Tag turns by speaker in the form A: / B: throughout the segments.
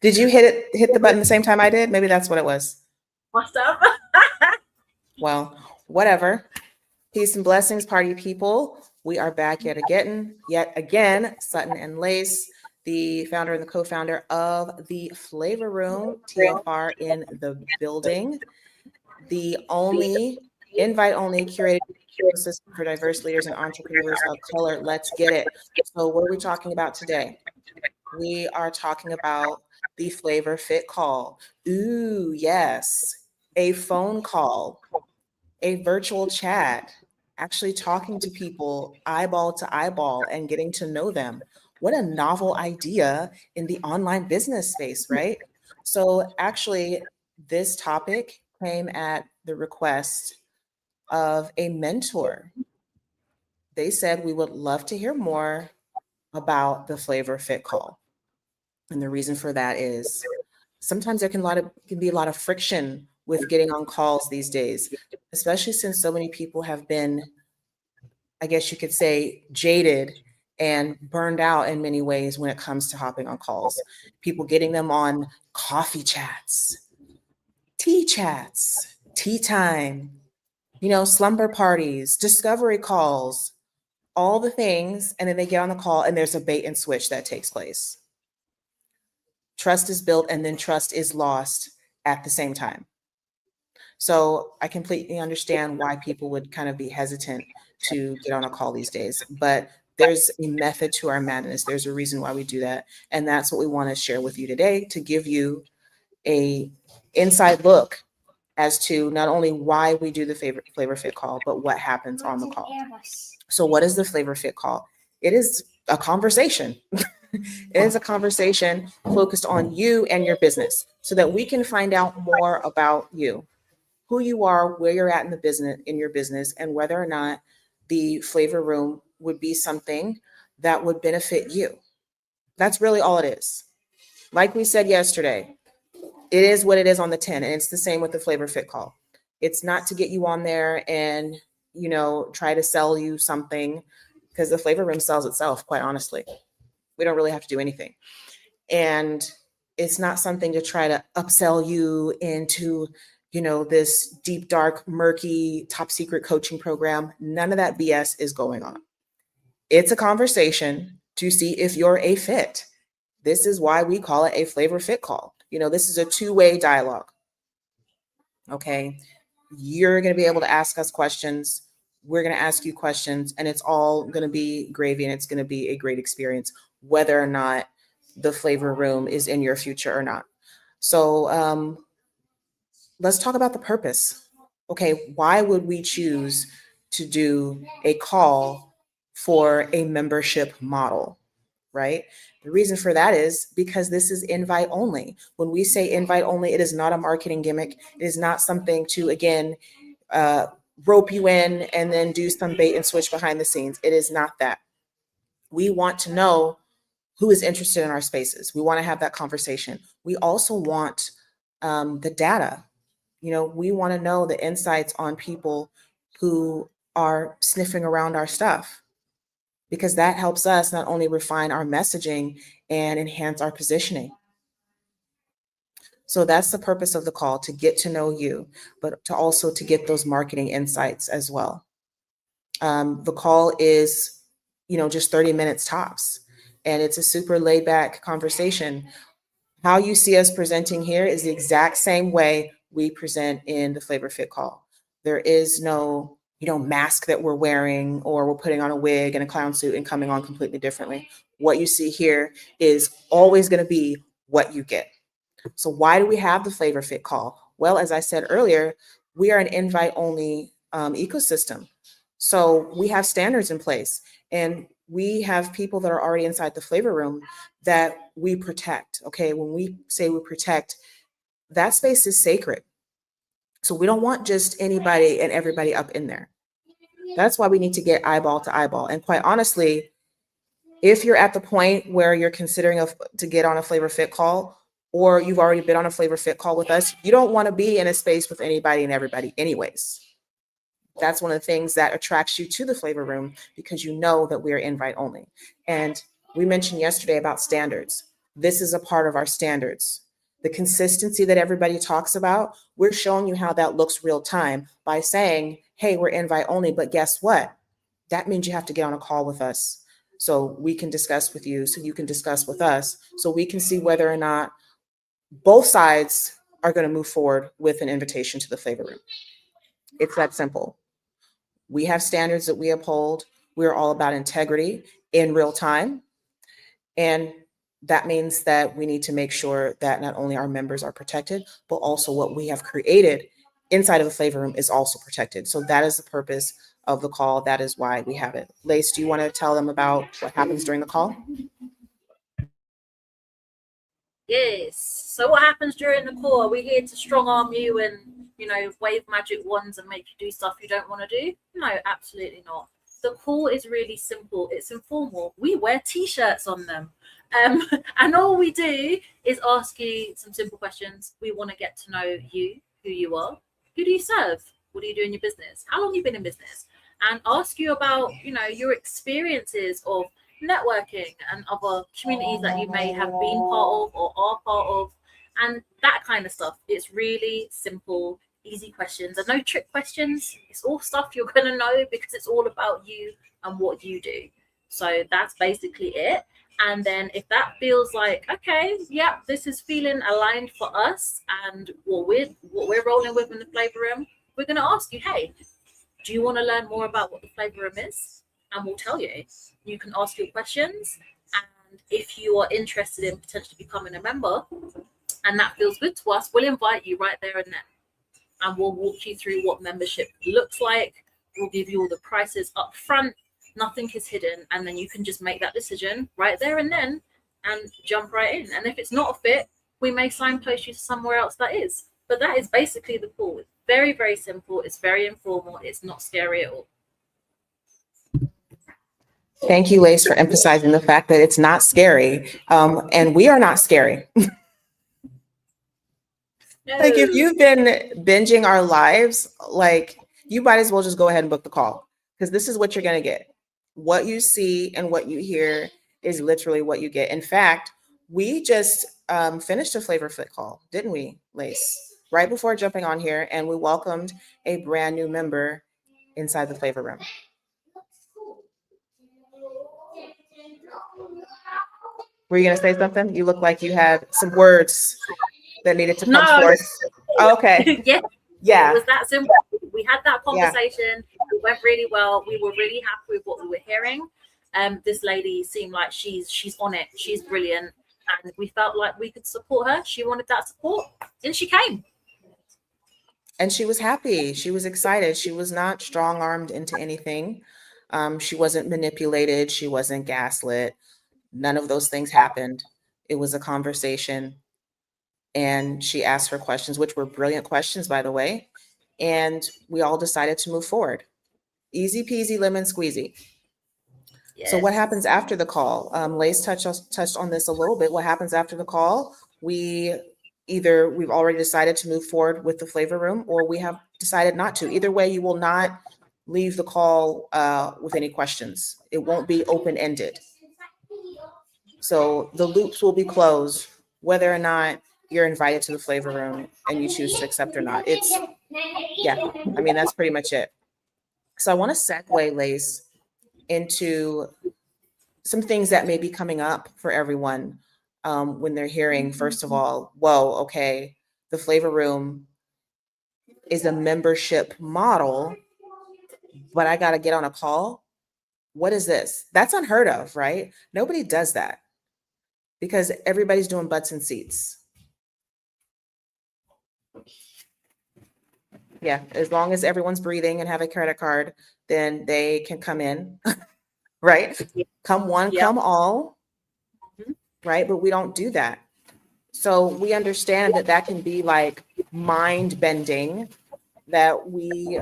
A: Did you hit the button the same time I did? Maybe that's what it was.
B: What's up?
A: Well, whatever. Peace and blessings, party people. We are back yet again, Sutton and Lace, the founder and the co-founder of the Flavor Room, TFR in the building. The only invite-only curated ecosystem for diverse leaders and entrepreneurs of color. Let's get it. So what are we talking about today? We are talking about the Flavor Fit call. Ooh, yes. A phone call, a virtual chat, actually talking to people eyeball to eyeball and getting to know them. What a novel idea in the online business space, right? So, actually, this topic came at the request of a mentor. They said we would love to hear more about the Flavor Fit call. And the reason for that is sometimes there can be a lot of friction with getting on calls these days, especially since so many people have been, I guess you could say, jaded and burned out in many ways when it comes to hopping on calls. People getting them on coffee chats, tea time, slumber parties, discovery calls, all the things. And then they get on the call and there's a bait and switch that takes place. Trust is built and then trust is lost at the same time. So I completely understand why people would kind of be hesitant to get on a call these days, but there's a method to our madness. There's a reason why we do that. And that's what we want to share with you today, to give you a inside look as to not only why we do the Flavor Fit call, but what happens on the call. So what is the Flavor Fit call? It is a conversation. It is a conversation focused on you and your business so that we can find out more about you, who you are, where you're at in your business, and whether or not the Flavor Room would be something that would benefit you. That's really all it is. Like we said yesterday, it is what it is on the tin, and it's the same with the Flavor Fit call. It's not to get you on there and, try to sell you something, because the Flavor Room sells itself, quite honestly. We don't really have to do anything. And it's not something to try to upsell you into, this deep, dark, murky, top secret coaching program. None of that BS is going on. It's a conversation to see if you're a fit. This is why we call it a Flavor Fit call. This is a two-way dialogue. Okay. You're going to be able to ask us questions. We're going to ask you questions, and it's all going to be gravy, and it's going to be a great experience, whether or not the Flavor Room is in your future or not. So let's talk about the purpose. Okay, why would we choose to do a call for a membership model, right? The reason for that is because this is invite only. When we say invite only, it is not a marketing gimmick. It is not something to, again, rope you in and then do some bait and switch behind the scenes. It is not that. We want to know who is interested in our spaces. We want to have that conversation. We also want the data. We want to know the insights on people who are sniffing around our stuff, because that helps us not only refine our messaging and enhance our positioning. So that's the purpose of the call, to get to know you, but to get those marketing insights as well. The call is, just 30 minutes tops, and it's a super laid back conversation. How you see us presenting here is the exact same way we present in the Flavor Fit call. There is no, mask that we're wearing, or we're putting on a wig and a clown suit and coming on completely differently. What you see here is always going to be what you get. So why do we have the Flavor Fit call? Well, as I said earlier, we are an invite only ecosystem. So we have standards in place, and we have people that are already inside the Flavor Room that we protect. Okay. When we say we protect, that space is sacred. So we don't want just anybody and everybody up in there. That's why we need to get eyeball to eyeball. And quite honestly, if you're at the point where you're considering to get on a Flavor Fit call, or you've already been on a Flavor Fit call with us, you don't want to be in a space with anybody and everybody anyways. That's one of the things that attracts you to the Flavor Room, because you know that we are invite only. And we mentioned yesterday about standards. This is a part of our standards. The consistency that everybody talks about, we're showing you how that looks real time by saying, hey, we're invite only, but guess what? That means you have to get on a call with us so we can discuss with you, so you can discuss with us, so we can see whether or not both sides are going to move forward with an invitation to the flavor room. It's that simple. We have standards that we uphold. We're all about integrity in real time. And that means that we need to make sure that not only our members are protected, but also what we have created inside of the flavor room is also protected. So that is the purpose of the call. That is why we have it. Lace, do you want to tell them about what happens during the call?
B: Yes. So what happens during the call? Are we here to strong arm you and, wave magic wands and make you do stuff you don't want to do? No, absolutely not. The call is really simple. It's informal. We wear t-shirts on them. And all we do is ask you some simple questions. We want to get to know you, who you are, who do you serve, what do you do in your business, how long have you been in business, and ask you about, your experiences of networking and other communities that you may have been part of or are part of, and that kind of stuff. It's really simple, easy questions and no trick questions. It's all stuff you're going to know because it's all about you and what you do. So that's basically it. And then if that feels like, okay, yeah, this is feeling aligned for us and what we're rolling with in the flavor room, we're going to ask you, hey, do you want to learn more about what the flavor room is? And we'll tell you. You can ask your questions. And if you are interested in potentially becoming a member and that feels good to us, we'll invite you right there and then. And we'll walk you through what membership looks like. We'll give you all the prices up front. Nothing is hidden. And then you can just make that decision right there and then and jump right in. And if it's not a fit, we may signpost you to somewhere else that is. But that is basically the call. It's very, very simple. It's very informal. It's not scary at all.
A: Thank you, Lace, for emphasizing the fact that it's not scary. And we are not scary.
B: No.
A: Like if you've been binging our lives, like you might as well just go ahead and book the call because this is what you're going to get. What you see and what you hear is literally what you get. In fact, we just finished a Flavor Fit call, didn't we, Lace? Right before jumping on here, and we welcomed a brand new member inside the Flavor Room. Were you going to say something? You look like you had some words that needed to come forth. Oh, okay.
B: Yeah. It was that simple. We had that conversation. It went really well. We were really happy with what we were hearing. This lady seemed like she's on it. She's brilliant. And we felt like we could support her. She wanted that support. And she came.
A: And she was happy. She was excited. She was not strong-armed into anything. She wasn't manipulated. She wasn't gaslit. None of those things happened. It was a conversation. And she asked her questions, which were brilliant questions, by the way. And we all decided to move forward. Easy peasy, lemon squeezy. Yes. So what happens after the call? Lace touched on this a little bit. What happens after the call? We've already decided to move forward with the flavor room, or we have decided not to. Either way, you will not leave the call with any questions. It won't be open-ended. So the loops will be closed, whether or not you're invited to the flavor room and you choose to accept or not. That's pretty much it. So I want to segue, Lace, into some things that may be coming up for everyone when they're hearing, first of all, whoa, okay, the flavor room is a membership model, but I got to get on a call. What is this? That's unheard of, right? Nobody does that because everybody's doing butts and seats. Yeah, as long as everyone's breathing and have a credit card, then they can come in, right? Come one, come all, right? But we don't do that. So we understand that that can be like mind bending, that we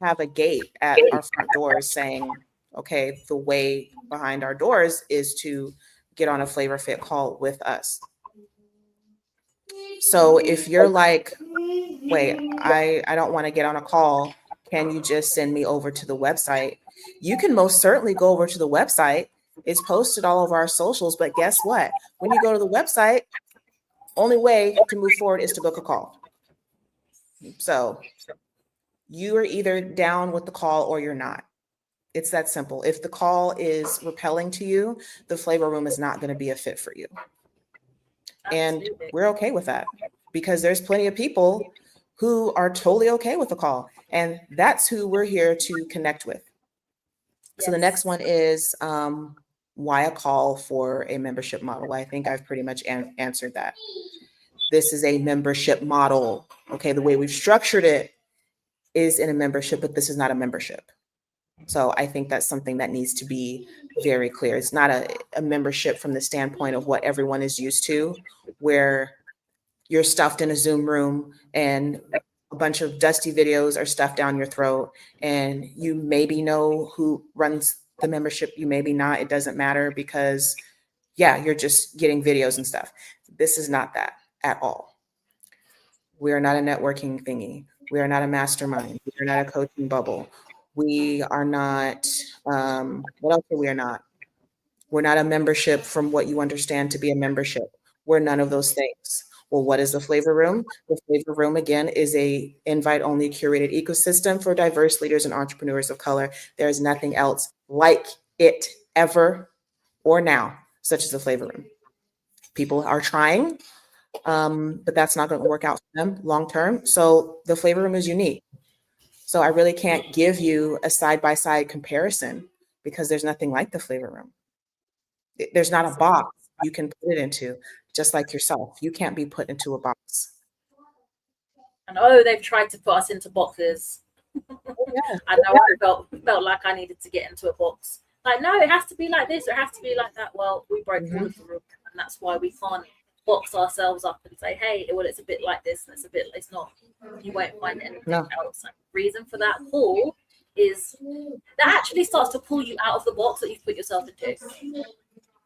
A: have a gate at our front doors saying, okay, the way behind our doors is to get on a Flavor Fit call with us. So if you're like, wait, I don't want to get on a call, can you just send me over to the website? You can most certainly go over to the website It's posted all over our socials, but guess what? When you go to the website, only way to move forward is to book a call. So you are either down with the call or you're not. It's that simple. If the call is repelling to you, the flavor room is not going to be a fit for you. And
B: Absolutely.
A: we're okay with that because there's plenty of people who are totally okay with the call. And that's who we're here to connect with. So the next one is why a call for a membership model? I think I've pretty much answered that. This is a membership model. Okay, the way we've structured it is in a membership, but this is not a membership. So I think that's something that needs to be very clear. It's not a membership from the standpoint of what everyone is used to, where you're stuffed in a Zoom room and a bunch of dusty videos are stuffed down your throat, and you maybe know who runs the membership, you maybe not. It doesn't matter because, yeah, you're just getting videos and stuff. This is not that at all. We are not a networking thingy. We are not a mastermind. We are not a coaching bubble. We are not, what else are we not? We're not a membership from what you understand to be a membership. We're none of those things. Well, what is the Flavor Room? The Flavor Room, again, is a invite-only curated ecosystem for diverse leaders and entrepreneurs of color. There is nothing else like it ever or now, such as the Flavor Room. People are trying, but that's not going to work out for them long-term. So the Flavor Room is unique. So I really can't give you a side-by-side comparison because there's nothing like the Flavor Room. There's not a box you can put it into, just like yourself. You can't be put into a box.
B: And they've tried to put us into boxes.
A: Yeah.
B: I know I felt like I needed to get into a box. Like, no, it has to be like this, or it has to be like that. Well, we broke all of the rules, and that's why we can't box ourselves up and say, hey, well, it's a bit like this, and it's not. You won't find anything else. Like, the reason for that pull is that actually starts to pull you out of the box that you've put yourself into.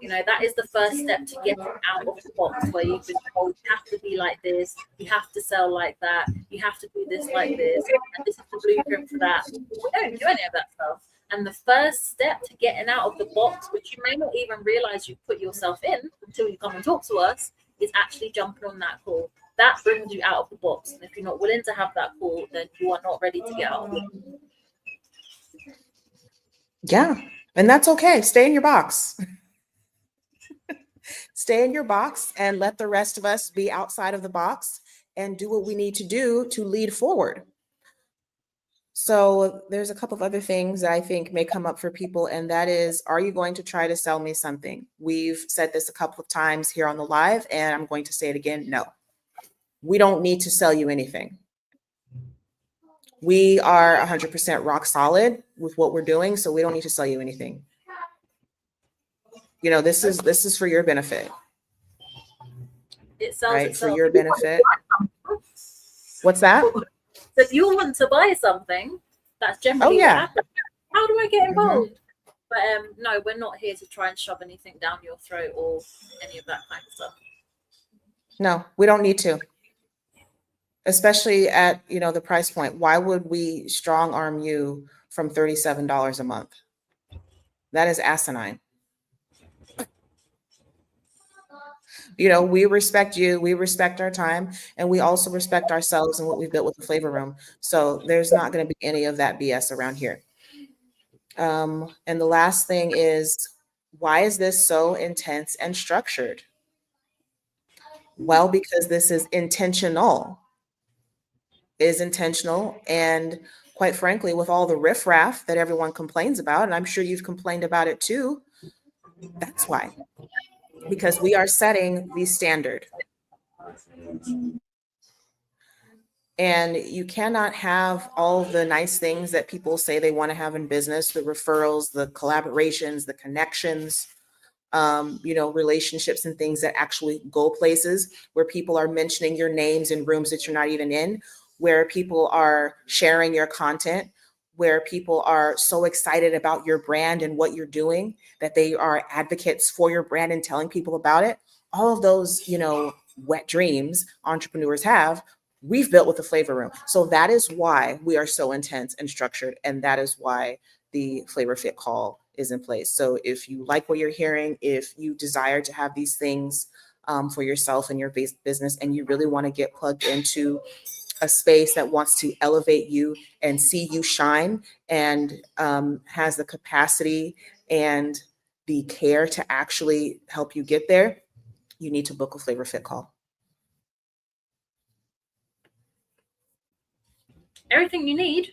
B: You know, that is the first step to getting out of the box where you've been told you have to be like this, you have to sell like that, you have to do this like this, and this is the blueprint for that. We don't do any of that stuff. And the first step to getting out of the box, which you may not even realize you put yourself in until you come and talk to us, is actually jumping on that call. That brings you out of the box. And if you're not willing to have that call, then you are not ready to get out of it.
A: Yeah, and that's okay. Stay in your box. Stay in your box and let the rest of us be outside of the box and do what we need to do to lead forward. So there's a couple of other things that I think may come up for people, and that is, are you going to try to sell me something? We've said this a couple of times here on the live, and I'm going to say it again. No, we don't need to sell you anything. We are 100% rock solid with what we're doing, so we don't need to sell you anything. You know, this is for your benefit.
B: It sells
A: right?
B: itself.
A: For your benefit. What's that?
B: So if you want to buy something, that's generally what happens. How do I get involved? But no, we're not here to try and shove anything down your throat or any of that kind of stuff.
A: No, we don't need to. Especially at, you know, the price point. Why would we strong arm you from $37 a month? That is asinine. You know, we respect you, we respect our time, and we also respect ourselves and what we've built with the Flavor Room. So there's not going to be any of that BS around here. And the last thing is, why is this so intense and structured? Well, because this is intentional. It is intentional. And quite frankly, with all the riffraff that everyone complains about, and I'm sure you've complained about it too, that's why. Because we are setting the standard. And you cannot have all the nice things that people say they want to have in business, the referrals, the collaborations, the connections, you know, relationships and things that actually go places, where people are mentioning your names in rooms that you're not even in, where people are sharing your content, where people are so excited about your brand and what you're doing that they are advocates for your brand and telling people about it. All of those, you know, wet dreams entrepreneurs have, we've built with the Flavor Room. So that is why we are so intense and structured. And that is why the Flavor Fit call is in place. So if you like what you're hearing, if you desire to have these things for yourself and your business, and you really want to get plugged into a space that wants to elevate you and see you shine, and has the capacity and the care to actually help you get there, you need to book a Flavor Fit call.
B: Everything you need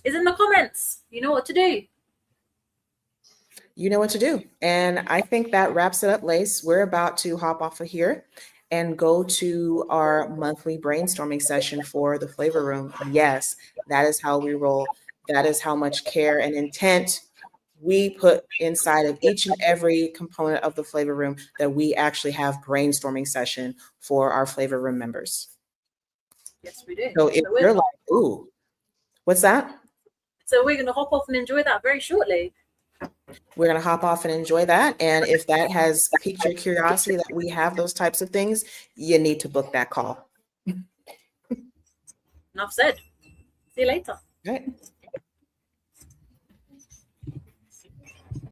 B: is in the comments. You know what to do.
A: You know what to do. And I think that wraps it up, Lace. We're about to hop off of here and go to our monthly brainstorming session for the Flavor Room. Yes, that is how we roll. That is how much care and intent we put inside of each and every component of the Flavor Room, that we actually have brainstorming session for our Flavor Room members.
B: Yes, we do.
A: So if you're like, ooh, what's that?
B: So we're going to hop off and enjoy that very shortly.
A: We're going to hop off and enjoy that. And if that has piqued your curiosity that we have those types of things, you need to book that call.
B: Enough said. See you later.
A: All right.